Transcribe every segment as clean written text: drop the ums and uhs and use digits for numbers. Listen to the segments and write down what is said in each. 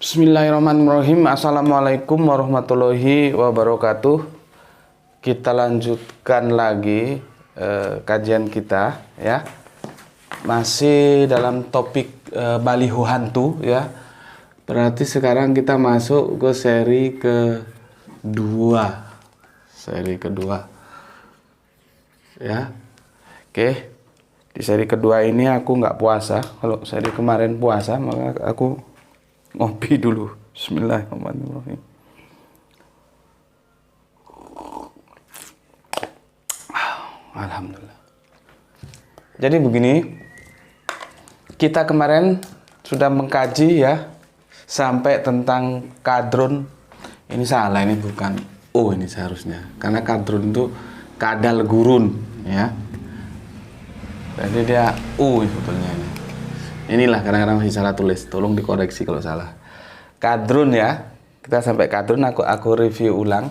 Bismillahirrahmanirrahim. Assalamualaikum warahmatullahi wabarakatuh. Kita lanjutkan lagi kajian kita ya. Masih dalam topik baliho hantu ya. Berarti sekarang kita masuk ke seri kedua. Seri kedua. Ya. Oke. Di seri kedua ini aku nggak puasa. Kalau seri kemarin puasa, maka aku ngopi dulu. Bismillahirrahmanirrahim. Alhamdulillah. Jadi begini, kita kemarin sudah mengkaji ya sampai tentang kadrun. Ini salah, ini bukan ini seharusnya, karena kadrun itu kadal gurun ya. Jadi dia sebetulnya ini. Inilah kadang-kadang masih salah tulis, tolong dikoreksi kalau salah. Kadrun ya, kita sampai kadrun, aku review ulang.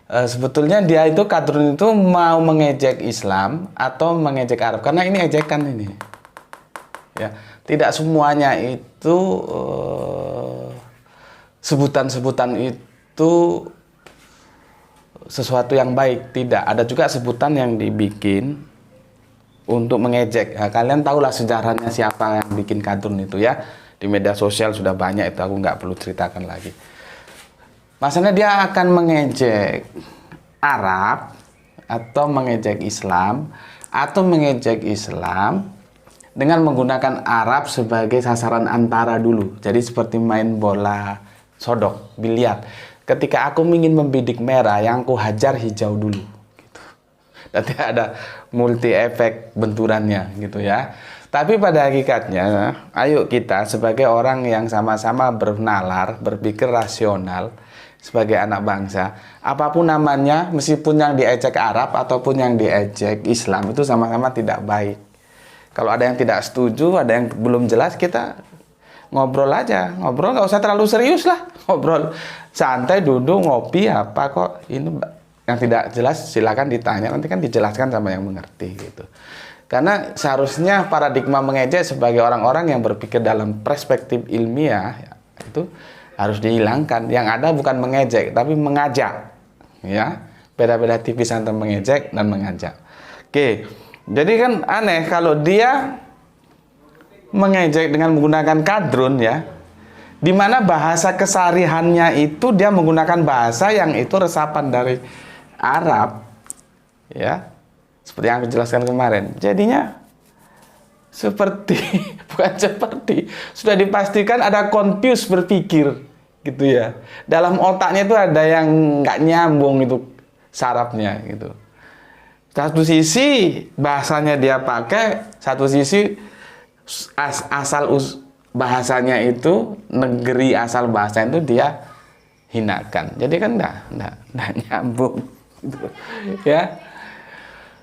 Sebetulnya dia itu kadrun itu mau mengejek Islam atau mengejek Arab, karena ini ejekan ini. Ya, tidak semuanya itu sebutan-sebutan itu sesuatu yang baik, tidak. Ada juga sebutan yang dibikin untuk mengejek. Nah, kalian tahulah sejarahnya siapa yang bikin kadrun itu ya. Di media sosial sudah banyak itu, aku nggak perlu ceritakan lagi. Maksudnya dia akan mengejek Arab atau mengejek Islam atau mengejek Islam dengan menggunakan Arab sebagai sasaran antara dulu. Jadi seperti main bola sodok, biliar. Ketika aku ingin membidik merah, yang aku hajar hijau dulu. Nanti ada multi efek benturannya gitu ya. Tapi pada hakikatnya, ayo kita sebagai orang yang sama-sama bernalar, berpikir rasional, sebagai anak bangsa, apapun namanya, meskipun yang diejek Arab ataupun yang diejek Islam, itu sama-sama tidak baik. Kalau ada yang tidak setuju, ada yang belum jelas, kita ngobrol aja. Ngobrol nggak usah terlalu serius lah. Ngobrol santai, duduk, ngopi, apa kok ini yang tidak jelas silakan ditanya, nanti kan dijelaskan sama yang mengerti gitu. Karena seharusnya paradigma mengejek sebagai orang-orang yang berpikir dalam perspektif ilmiah ya, itu harus dihilangkan. Yang ada bukan mengejek tapi mengajak ya. Beda-beda tipis antara mengejek dan mengajak. Oke. Jadi kan aneh kalau dia mengejek dengan menggunakan kadrun ya, di mana bahasa kesehariannya itu dia menggunakan bahasa yang itu resapan dari Arab ya, seperti yang aku jelaskan kemarin. Jadinya seperti bukan seperti, sudah dipastikan ada confuse berpikir gitu ya. Dalam otaknya itu ada yang nggak nyambung itu sarafnya gitu. Satu sisi bahasanya dia pakai, satu sisi bahasanya itu, negeri asal bahasa itu dia hinakan. Jadi kan nggak nyambung. Ya,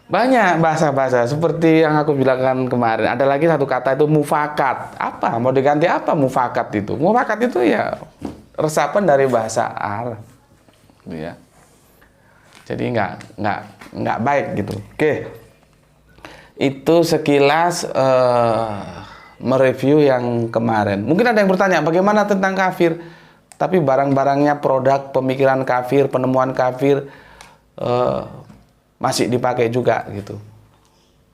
banyak bahasa-bahasa seperti yang aku bilangkan kemarin. Ada lagi satu kata itu mufakat. Apa mau diganti apa mufakat itu? Mufakat itu ya resapan dari bahasa Arab ya. Jadi nggak baik gitu. Oke, itu sekilas mereview yang kemarin. Mungkin ada yang bertanya bagaimana tentang kafir, tapi barang-barangnya, produk pemikiran kafir, penemuan kafir masih dipakai juga gitu.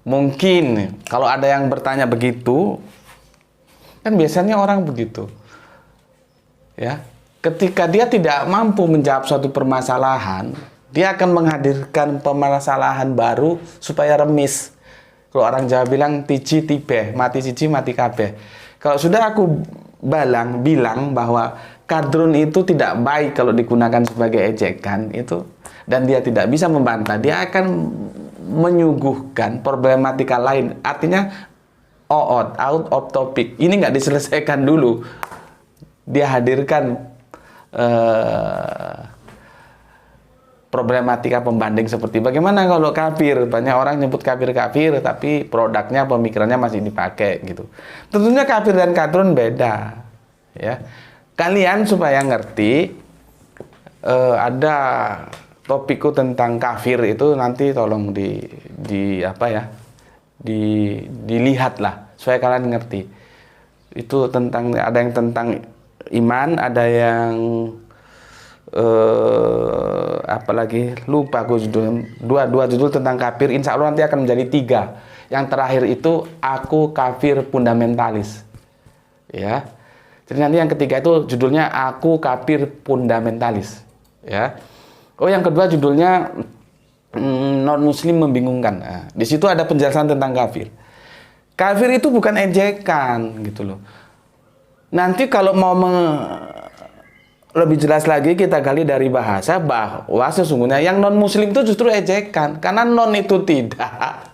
Mungkin kalau ada yang bertanya begitu, kan biasanya orang begitu ya, ketika dia tidak mampu menjawab suatu permasalahan, dia akan menghadirkan permasalahan baru supaya remis. Kalau orang Jawa bilang tiji tibe, mati siji mati kabeh. Kalau sudah aku bilang bahwa kadrun itu tidak baik kalau digunakan sebagai ejekan itu, dan dia tidak bisa membantah, dia akan menyuguhkan problematika lain. Artinya out of topic. Ini nggak diselesaikan dulu. Dia hadirkan problematika pembanding seperti bagaimana kalau kafir, banyak orang nyebut kafir-kafir tapi produknya, pemikirannya masih dipakai gitu. Tentunya kafir dan kafirun beda, ya. Kalian supaya ngerti, ada topikku tentang kafir itu nanti tolong dilihat lah supaya kalian ngerti. Itu tentang, ada yang tentang iman, ada yang apalagi lupa aku judul, dua judul tentang kafir. Insya Allah nanti akan menjadi 3. Yang terakhir itu aku kafir fundamentalis, ya. Jadi nanti yang ketiga itu judulnya aku kafir fundamentalis, ya. Oh, yang kedua judulnya non muslim membingungkan. Nah, di situ ada penjelasan tentang kafir. Kafir itu bukan ejekan gitu loh. Nanti kalau mau lebih jelas lagi kita gali dari bahasa bahwa sesungguhnya yang non muslim itu justru ejekan, karena non itu tidak,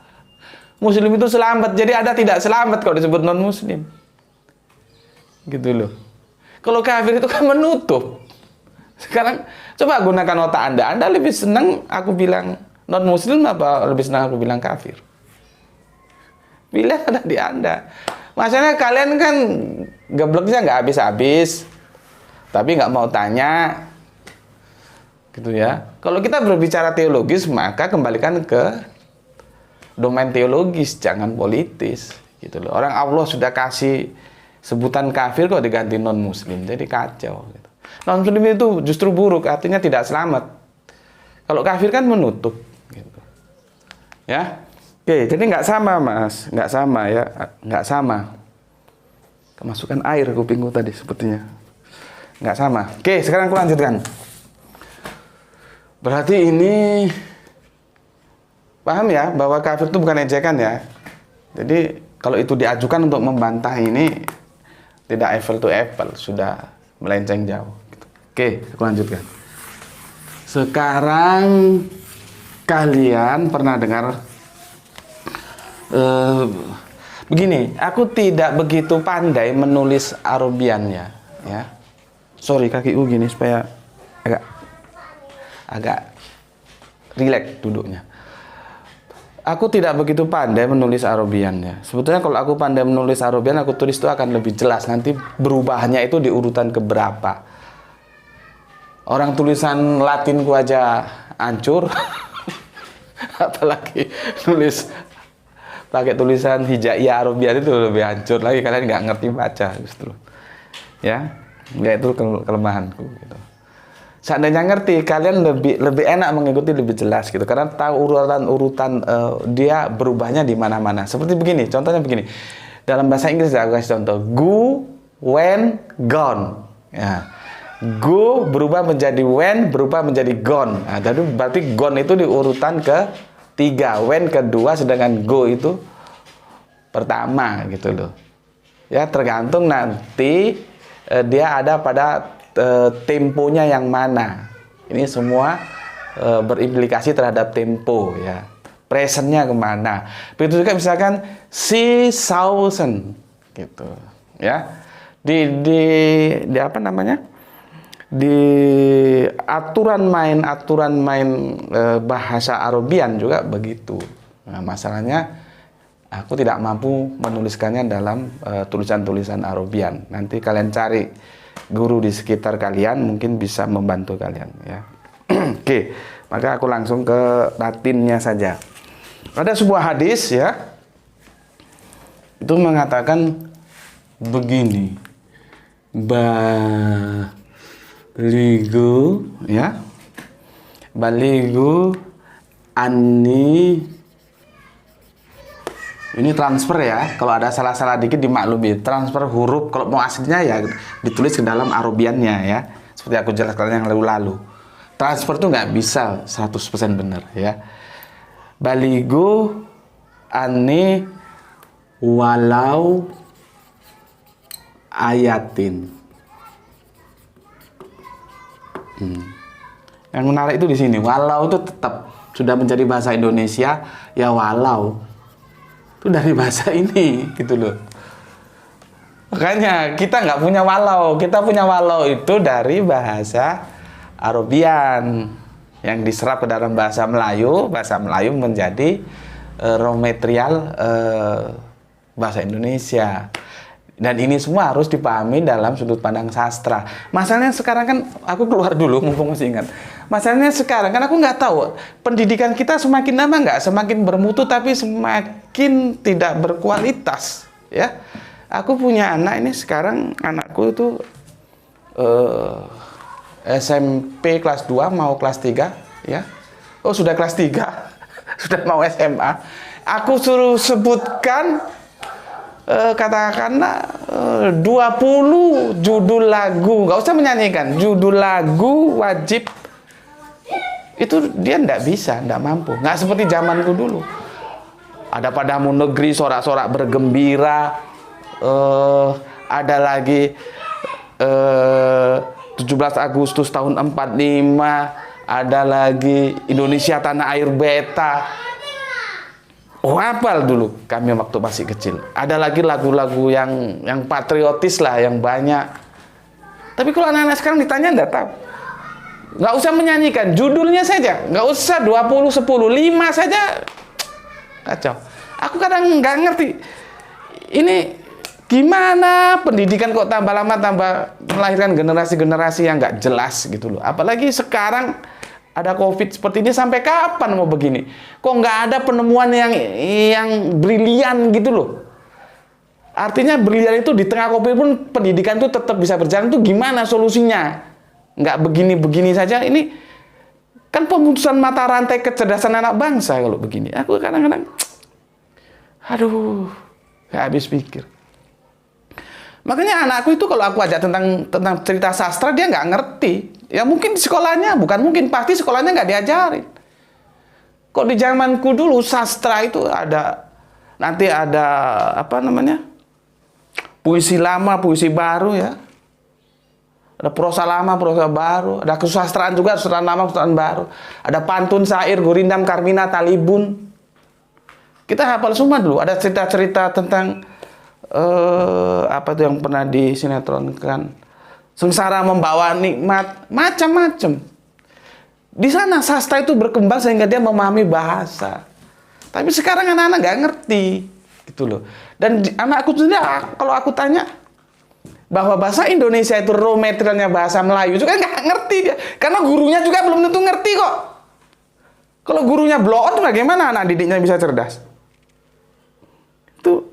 muslim itu selamat. Jadi ada tidak selamat kalau disebut non muslim, gitu loh. Kalau kafir itu kan menutup. Sekarang coba gunakan otak Anda lebih senang aku bilang non muslim apa lebih senang aku bilang kafir? Pilihan ada di Anda. Masalahnya kalian kan gebleknya nggak habis-habis, tapi nggak mau tanya, gitu ya. Kalau kita berbicara teologis, maka kembalikan ke domain teologis, jangan politis, gitu loh. Orang Allah sudah kasih sebutan kafir kok diganti non muslim, jadi kacau. Gitu. Non muslim itu justru buruk, artinya tidak selamat. Kalau kafir kan menutup, gitu. Ya, oke. Jadi nggak sama, Mas, nggak sama ya, nggak sama. Kemasukan air kupingku tadi sepertinya. Nggak sama. Oke, sekarang aku lanjutkan. Berarti ini paham ya bahwa kafir itu bukan ejekan ya. Jadi kalau itu diajukan untuk membantah ini tidak apple to apple, sudah melenceng jauh. Oke, aku lanjutkan. Sekarang kalian pernah dengar begini, aku tidak begitu pandai menulis Arabiannya, ya. Sorry kakiku gini supaya agak rileks duduknya. Aku tidak begitu pandai menulis Arabiannya. Sebetulnya kalau aku pandai menulis Arabian, aku tulis itu akan lebih jelas. Nanti berubahnya itu di urutan keberapa. Orang tulisan Latinku aja hancur, apalagi nulis pakai tulisan hijaiyah Arabian itu lebih hancur lagi. Kalian nggak ngerti baca justru, ya. Itu kelemahanku gitu. Seandainya ngerti, kalian lebih enak mengikuti, lebih jelas gitu, karena tahu urutan dia berubahnya di mana-mana. Seperti begini, contohnya begini. Dalam bahasa Inggris aku kasih contoh, go, when, gone. Ya. Go berubah menjadi when, berubah menjadi gone. Nah, jadi berarti gone itu di urutan ke-3, when kedua, sedangkan go itu pertama gitu loh. Ya, tergantung nanti dia ada pada temponya yang mana. Ini semua berimplikasi terhadap tempo ya. Presentnya kemana. Begitu juga misalkan she thousand gitu ya. Di apa namanya? Di aturan main bahasa Arabian juga begitu. Nah, masalahnya aku tidak mampu menuliskannya dalam tulisan-tulisan Arabian. Nanti kalian cari guru di sekitar kalian, mungkin bisa membantu kalian ya. Oke, maka aku langsung ke Latinnya saja. Ada sebuah hadis ya, itu mengatakan begini, baligu ya, baligu anni. Ini transfer ya, kalau ada salah-salah dikit dimaklumi. Transfer huruf, kalau mau aslinya ya ditulis ke dalam Arabiannya ya. Seperti aku jelaskan yang lalu-lalu. Transfer tuh nggak bisa 100% benar ya. Baligu ani walau ayatin. Yang menarik itu di sini, walau itu tetap sudah menjadi bahasa Indonesia ya, walau itu dari bahasa ini gitu loh. Makanya kita nggak punya walau, kita punya walau itu dari bahasa Arabian yang diserap ke dalam bahasa Melayu menjadi raw material bahasa Indonesia. Dan ini semua harus dipahami dalam sudut pandang sastra. Masalahnya sekarang kan, aku keluar dulu mumpung masih ingat. Masalahnya sekarang kan aku nggak tahu, pendidikan kita semakin lama nggak semakin bermutu tapi semakin tidak berkualitas, ya. Aku punya anak ini sekarang, anakku itu SMP kelas 2 mau kelas 3, ya. Oh, sudah kelas 3. Sudah mau SMA. Aku suruh sebutkan katakanlah 20 judul lagu, nggak usah menyanyikan, judul lagu wajib. Itu dia nggak bisa, nggak mampu. Nggak seperti zamanku dulu. Ada Padamu Negeri, sorak-sorak bergembira, ada lagi 17 Agustus tahun 45, ada lagi Indonesia Tanah Air Beta. Oh, hafal dulu kami waktu masih kecil. Ada lagi lagu-lagu yang patriotis lah, yang banyak. Tapi kalau anak-anak sekarang ditanya nggak tahu. Nggak usah menyanyikan, judulnya saja. Nggak usah 20, 10, 5 saja. Kacau. Aku kadang nggak ngerti. Ini gimana pendidikan kok tambah lama tambah melahirkan generasi-generasi yang nggak jelas gitu loh. Apalagi sekarang ada COVID seperti ini, sampai kapan mau begini? Kok nggak ada penemuan yang brilian gitu loh? Artinya brilian itu di tengah COVID pun pendidikan itu tetap bisa berjalan, itu gimana solusinya? Nggak begini-begini saja. Ini kan pemutusan mata rantai kecerdasan anak bangsa kalau begini. Aku kadang-kadang, aduh, nggak habis pikir. Makanya anakku itu kalau aku ajak tentang cerita sastra, dia nggak ngerti. Ya mungkin di sekolahnya, bukan mungkin, pasti sekolahnya nggak diajarin. Kok di zamanku dulu sastra itu nanti ada apa namanya, puisi lama, puisi baru, ya. Ada prosa lama, prosa baru. Ada kesusastraan juga, kesusastraan lama, kesusastraan baru. Ada pantun, syair, gurindam, karmina, talibun. Kita hafal semua dulu. Ada cerita-cerita tentang apa itu yang pernah disinetronkan, sengsara membawa nikmat, macam-macam. Di sana sastra itu berkembang sehingga dia memahami bahasa. Tapi sekarang anak-anak nggak ngerti, gitu loh. Dan anakku sendiri, kalau aku tanya bahwa bahasa Indonesia itu raw materialnya bahasa Melayu juga nggak ngerti dia, karena gurunya juga belum tentu ngerti kok. Kalau gurunya blow on, bagaimana anak didiknya bisa cerdas? Itu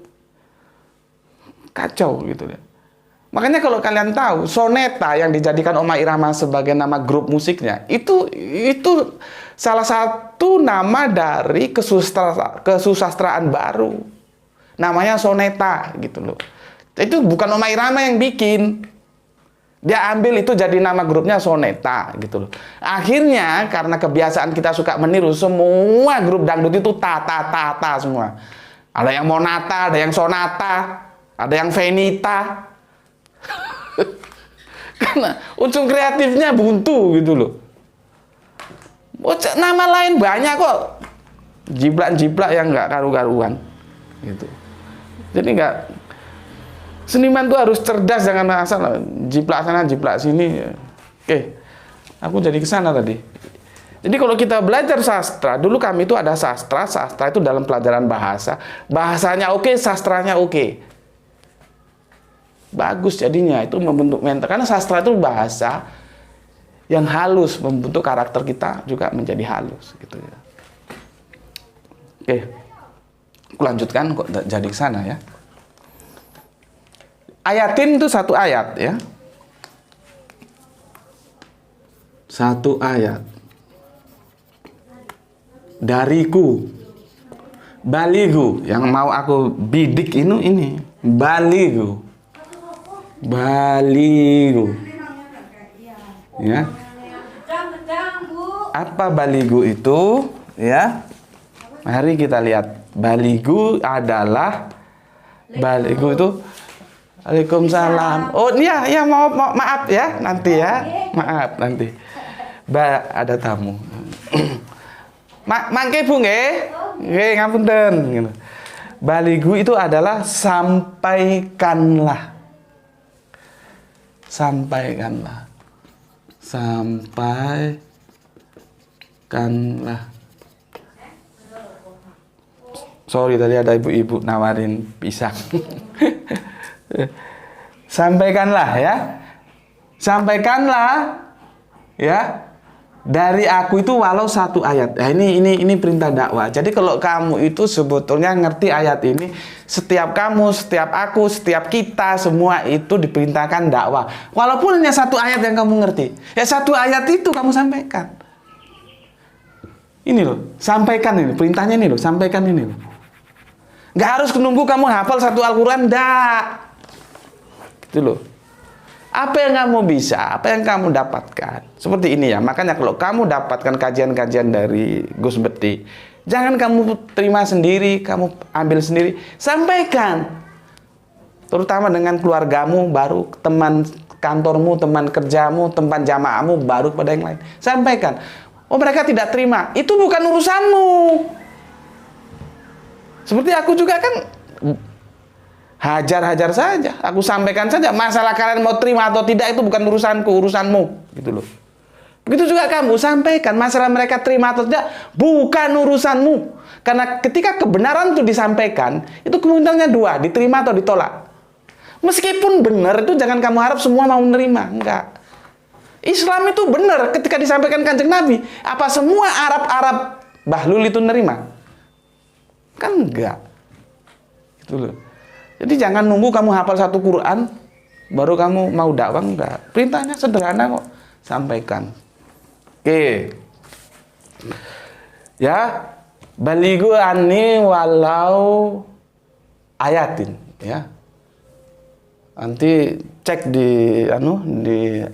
kacau gitu ya. Makanya kalau kalian tahu, soneta yang dijadikan Rhoma Irama sebagai nama grup musiknya, itu salah satu nama dari kesusastraan baru. Namanya soneta gitu loh. Itu bukan Rhoma Irama yang bikin. Dia ambil itu jadi nama grupnya soneta gitu loh. Akhirnya karena kebiasaan kita suka meniru, semua grup dangdut itu ta semua. Ada yang monata, ada yang sonata, ada yang Venita. Karena unsur kreatifnya buntu gitu loh. Nama lain banyak kok. Jiplak-jiplak yang nggak karu-karuan gitu. Jadi nggak, seniman tuh harus cerdas, jangan asal jiplak sana, jiplak sini. Oke, aku jadi kesana tadi. Jadi kalau kita belajar sastra, dulu kami itu ada sastra itu dalam pelajaran bahasa. Bahasanya oke, sastranya oke. Bagus jadinya, itu membentuk mental. Karena sastra itu bahasa yang halus, membentuk karakter kita juga menjadi halus gitu ya. Oke, aku lanjutkan kok jadi ke sana ya. Ayatin itu satu ayat ya. Satu ayat. Dariku, baligu, yang mau aku bidik ini baligu. Baligu, ya. Apa baligu itu? Ya, mari kita lihat. Baligu adalah, baligu itu, Waalaikumsalam. Oh iya, ya maaf ya, nanti ya, maaf nanti. Ada tamu. Mangke Bu nggih, nggih ngapunten. Baligu itu adalah sampaikanlah. Sampaikanlah. Sampaikanlah. Sampaikanlah. Sorry, tadi ada ibu-ibu nawarin pisang. Sampaikanlah ya. Sampaikanlah ya. Dari aku itu walau satu ayat. Nah, ini perintah dakwah. Jadi kalau kamu itu sebetulnya ngerti ayat ini, setiap kamu, setiap aku, setiap kita semua itu diperintahkan dakwah. Walaupun hanya satu ayat yang kamu ngerti. Ya satu ayat itu kamu sampaikan. Ini loh, sampaikan ini, perintahnya ini loh, sampaikan ini loh. Nggak harus menunggu kamu hafal satu Al-Quran, enggak. Gitu loh. Apa yang kamu bisa, apa yang kamu dapatkan. Seperti ini ya, makanya kalau kamu dapatkan kajian-kajian dari Gus Bekti, jangan kamu terima sendiri, kamu ambil sendiri, sampaikan. Terutama dengan keluargamu, baru teman kantormu, teman kerjamu, teman jamaahmu, baru pada yang lain. Sampaikan. Oh, mereka tidak terima, itu bukan urusanmu. Seperti aku juga kan hajar-hajar saja, aku sampaikan saja. Masalah kalian mau terima atau tidak itu bukan urusanku, urusanmu, gitu loh. Begitu juga kamu sampaikan, masalah mereka terima atau tidak bukan urusanmu. Karena ketika kebenaran itu disampaikan, itu kemungkinannya dua, diterima atau ditolak. Meskipun benar itu jangan kamu harap semua mau menerima, enggak. Islam itu benar ketika disampaikan Kanjeng Nabi. Apa semua Arab-Arab Bahlul itu nerima? Kan enggak. Gitu loh. Jadi jangan nunggu kamu hafal satu Quran baru kamu mau dakwah, enggak. Perintahnya sederhana kok. Sampaikan. Oke. Ya, balighu anni walau ayatin, ya. Nanti cek di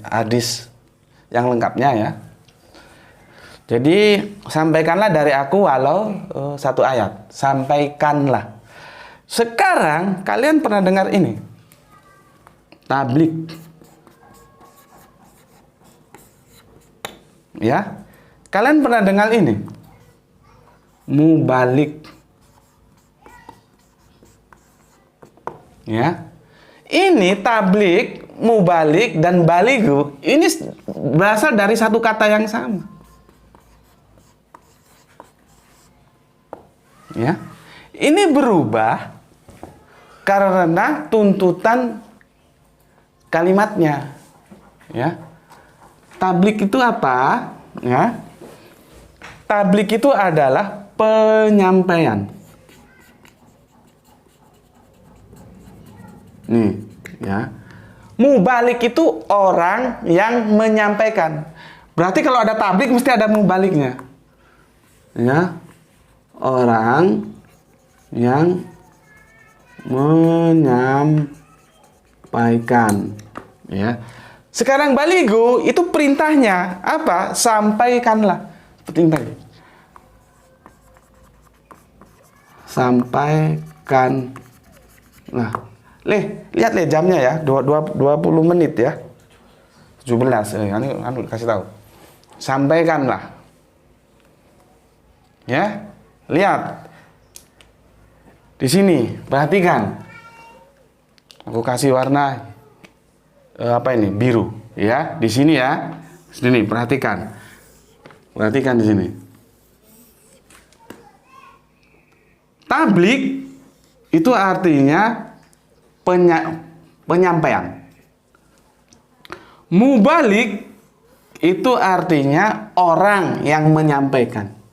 hadis yang lengkapnya ya. Jadi sampaikanlah dari aku walau satu ayat. Sampaikanlah. Sekarang kalian pernah dengar ini? Tablik. Ya. Kalian pernah dengar ini? Mubalik. Ya. Ini tablik, mubalik dan balighu ini berasal dari satu kata yang sama. Ya. Ini berubah karena tuntutan kalimatnya. Ya. Tablik itu apa? Ya. Tablik itu adalah penyampaian. Nih, ya. Mubalik itu orang yang menyampaikan. Berarti kalau ada tablik mesti ada mubaliknya. Ya. Orang yang menyampaikan, ya. Sekarang balighu itu perintahnya apa? Sampaikanlah. Seperti tadi. Sampaikan. Nah, lihat jamnya ya, 20 menit ya. 17, ini kasih tahu. Sampaikanlah. Ya. Lihat. Di sini, perhatikan. Aku kasih warna apa ini? Biru, ya. Di sini ya. Sini perhatikan. Perhatikan di sini. Tablik itu artinya penyampaian. Mubalik itu artinya orang yang menyampaikan.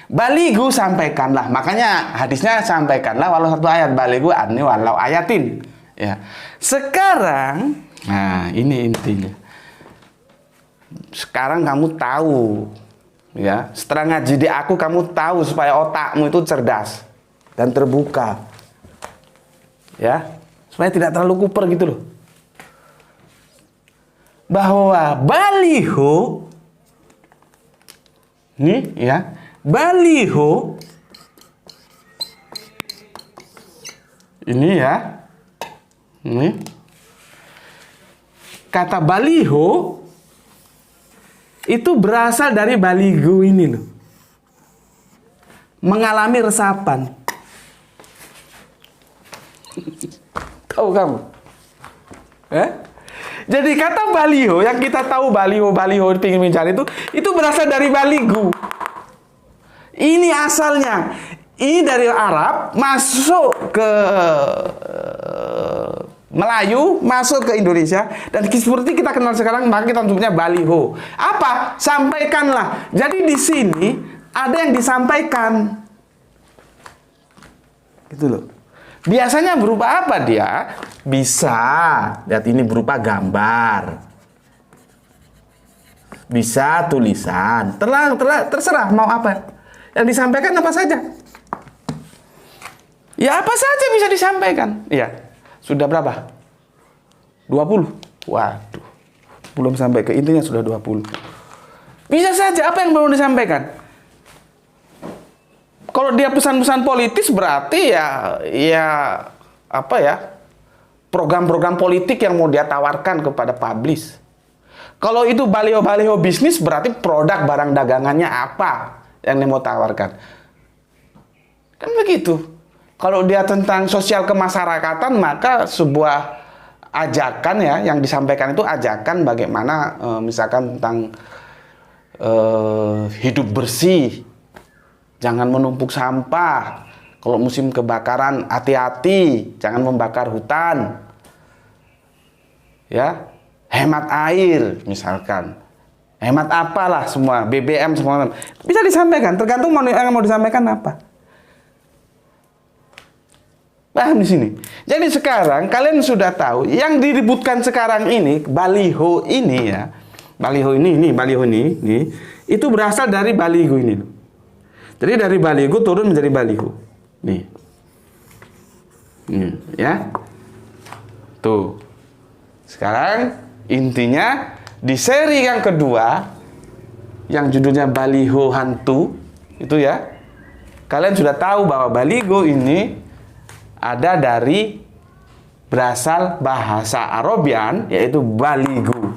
Balighu sampaikanlah. Makanya hadisnya sampaikanlah walau satu ayat. Balighu anni walau ayatin. Ya. Sekarang, nah ini intinya. Sekarang kamu tahu, ya. Setelah ngaji di aku kamu tahu supaya otakmu itu cerdas dan terbuka, ya. Supaya tidak terlalu kuper gitu loh. Bahwa balighu, nih ya. Balighu ini ya, ini kata balighu itu berasal dari balighu ini loh, mengalami resapan. Tahu kamu? Jadi kata balighu yang kita tahu baliho pingin mencari itu berasal dari balighu. Ini asalnya. Ini dari Arab masuk ke Melayu, masuk ke Indonesia, dan seperti kita kenal sekarang, maka kita sebutnya baliho. Apa? Sampaikanlah. Jadi di sini ada yang disampaikan. Gitu loh. Biasanya berupa apa dia? Bisa, lihat ini berupa gambar. Bisa tulisan. Terserah mau apa. Yang disampaikan apa saja. Ya apa saja bisa disampaikan. Ya. Sudah berapa? 20. Waduh. Belum sampai ke intinya sudah 20. Bisa saja apa yang mau disampaikan. Kalau dia pesan-pesan politis berarti ya apa ya? Program-program politik yang mau dia tawarkan kepada publish. Kalau itu baliho-baliho bisnis berarti produk barang dagangannya apa yang dia mau tawarkan. Kan begitu. Kalau dia tentang sosial kemasyarakatan, maka sebuah ajakan ya yang disampaikan itu ajakan bagaimana misalkan tentang hidup bersih, jangan menumpuk sampah, kalau musim kebakaran hati-hati, jangan membakar hutan, ya, hemat air misalkan, hemat apalah semua, BBM semua bisa disampaikan, tergantung yang mau disampaikan apa. Paham di sini. Jadi sekarang kalian sudah tahu yang diributkan sekarang ini baliho ini ya. Baliho ini baliho ini itu berasal dari baliho ini. Jadi dari baliho turun menjadi baliho. Nih. Ya. Tuh. Sekarang intinya di seri yang kedua yang judulnya baliho hantu itu ya. Kalian sudah tahu bahwa baliho ini ada dari berasal bahasa Arabian yaitu baligu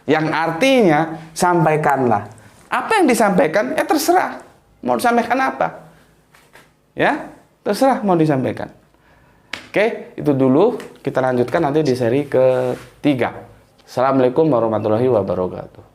yang artinya sampaikanlah. Apa yang disampaikan terserah mau disampaikan apa ya, terserah mau disampaikan. Oke, itu dulu, kita lanjutkan nanti di seri ketiga. Assalamualaikum warahmatullahi wabarakatuh.